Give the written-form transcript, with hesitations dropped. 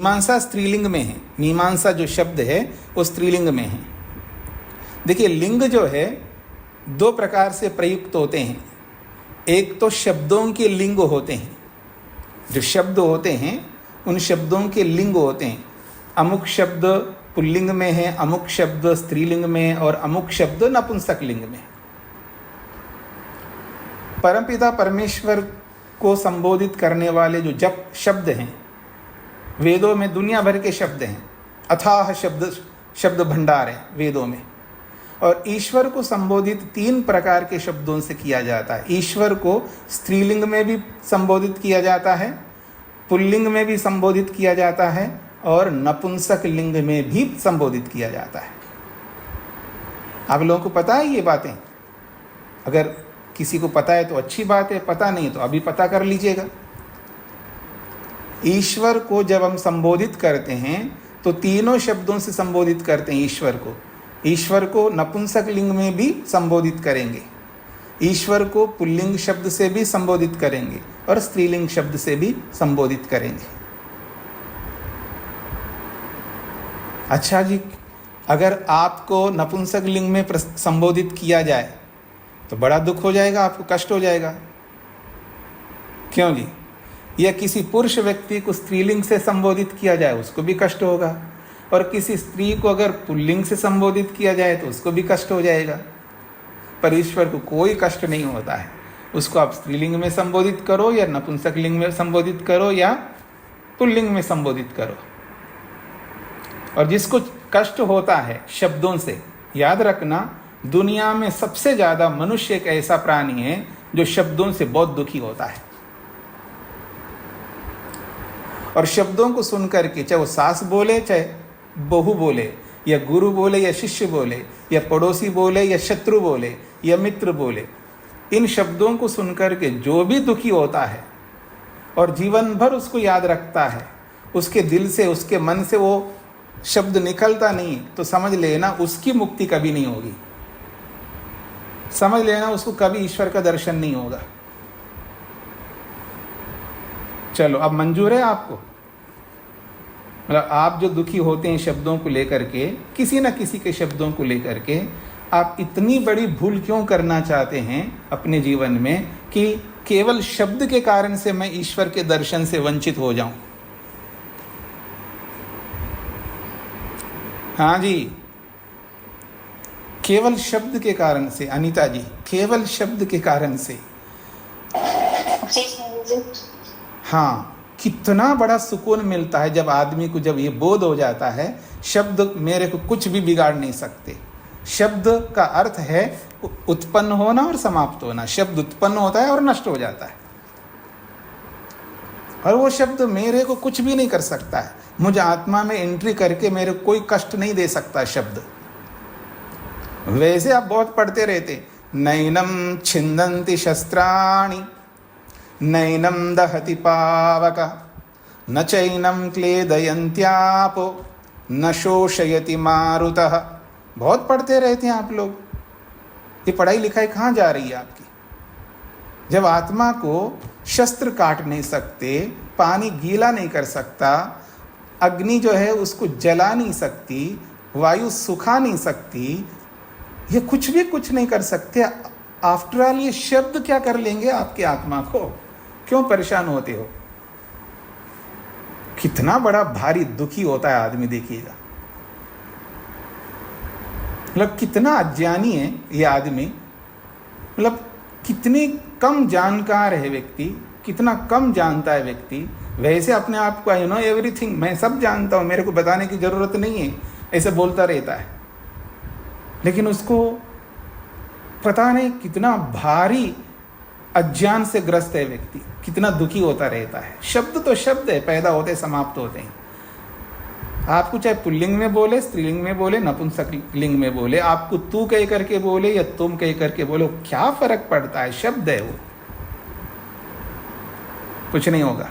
मीमांसा स्त्रीलिंग में है। मीमांसा जो शब्द है वो स्त्रीलिंग में है। देखिए, लिंग जो है दो प्रकार से प्रयुक्त होते हैं। एक तो शब्दों के लिंग होते हैं, जो शब्द होते हैं उन शब्दों के लिंग होते हैं। अमुक शब्द पुल्लिंग में है, अमुक शब्द स्त्रीलिंग में, और अमुक शब्द नपुंसक लिंग में। परमपिता परमेश्वर को संबोधित करने वाले जो जप शब्द हैं, वेदों में दुनिया भर के शब्द हैं, अथाह शब्द भंडार है वेदों में। और ईश्वर को संबोधित 3 प्रकार के शब्दों से किया जाता है। ईश्वर को स्त्रीलिंग में भी संबोधित किया जाता है, पुल्लिंग में भी संबोधित किया जाता है, और नपुंसक लिंग में भी संबोधित किया जाता है। आप लोगों को पता है ये बातें? अगर किसी को पता है तो अच्छी बात है, पता नहीं तो अभी पता कर लीजिएगा। ईश्वर को जब हम संबोधित करते हैं तो तीनों शब्दों से संबोधित करते हैं ईश्वर को। ईश्वर को नपुंसक लिंग में भी संबोधित करेंगे, ईश्वर को पुल्लिंग शब्द से भी संबोधित करेंगे, और स्त्रीलिंग शब्द से भी संबोधित करेंगे। अच्छा जी, अगर आपको नपुंसक लिंग में संबोधित किया जाए तो बड़ा दुख हो जाएगा, आपको कष्ट हो जाएगा। क्यों जी? या किसी पुरुष व्यक्ति को स्त्रीलिंग से संबोधित किया जाए उसको भी कष्ट होगा, और किसी स्त्री को अगर पुल्लिंग से संबोधित किया जाए तो उसको भी कष्ट हो जाएगा। पर ईश्वर को कोई कष्ट नहीं होता है। उसको आप स्त्रीलिंग में संबोधित करो या नपुंसक लिंग में संबोधित करो या पुल्लिंग में संबोधित करो। और जिसको कष्ट होता है शब्दों से, याद रखना, दुनिया में सबसे ज़्यादा मनुष्य एक ऐसा प्राणी है जो शब्दों से बहुत दुखी होता है। और शब्दों को सुनकर के, चाहे वो सास बोले, चाहे बहू बोले, या गुरु बोले या शिष्य बोले, या पड़ोसी बोले या शत्रु बोले या मित्र बोले, इन शब्दों को सुनकर के जो भी दुखी होता है और जीवन भर उसको याद रखता है, उसके दिल से, उसके मन से वो शब्द निकलता नहीं, तो समझ लेना उसकी मुक्ति कभी नहीं होगी। समझ लेना उसको कभी ईश्वर का दर्शन नहीं होगा। चलो, अब मंजूर है आपको? मतलब आप जो दुखी होते हैं शब्दों को लेकर के, किसी न किसी के शब्दों को लेकर के, आप इतनी बड़ी भूल क्यों करना चाहते हैं अपने जीवन में कि केवल शब्द के कारण से मैं ईश्वर के दर्शन से वंचित हो जाऊं? हाँ जी, केवल शब्द के कारण से, अनीता जी, केवल शब्द के कारण से। हाँ, कितना बड़ा सुकून मिलता है जब आदमी को, जब ये बोध हो जाता है शब्द मेरे को कुछ भी बिगाड़ नहीं सकते। शब्द का अर्थ है उत्पन्न होना और समाप्त होना। शब्द उत्पन्न होता है और नष्ट हो जाता है, और वो शब्द मेरे को कुछ भी नहीं कर सकता है। मुझे आत्मा में एंट्री करके मेरे को कोई कष्ट नहीं दे सकता शब्द। वैसे आप बहुत पढ़ते रहते, नैनम छिंदन्ति शस्त्राणि नैनम दहति पावक न चैनम क्लेदयन्त्यापो न शोषयति मारुतः। बहुत पढ़ते रहते हैं आप लोग। ये पढ़ाई लिखाई कहाँ जा रही है आपकी? जब आत्मा को शस्त्र काट नहीं सकते, पानी गीला नहीं कर सकता, अग्नि जो है उसको जला नहीं सकती, वायु सुखा नहीं सकती, ये कुछ भी कुछ नहीं कर सकते। आफ्टर ऑल ये शब्द क्या कर लेंगे आपकी आत्मा को? क्यों परेशान होते हो? कितना बड़ा भारी दुखी होता है आदमी, देखिएगा। मतलब कितना अज्ञानी है ये आदमी, मतलब कितनी कम जानकार है व्यक्ति, कितना कम जानता है व्यक्ति। वैसे अपने आप को, आई नो एवरीथिंग, मैं सब जानता हूँ, मेरे को बताने की जरूरत नहीं है, ऐसे बोलता रहता है। लेकिन उसको पता नहीं कितना भारी अज्ञान से ग्रस्त है व्यक्ति, कितना दुखी होता रहता है। शब्द तो शब्द है, पैदा होते समाप्त होते हैं। आपको चाहे पुल्लिंग में बोले, स्त्रीलिंग में बोले, नपुंसक लिंग में बोले, आपको तू कह करके बोले या तुम कह करके बोले, क्या फर्क पड़ता है? शब्द है वो, कुछ नहीं होगा।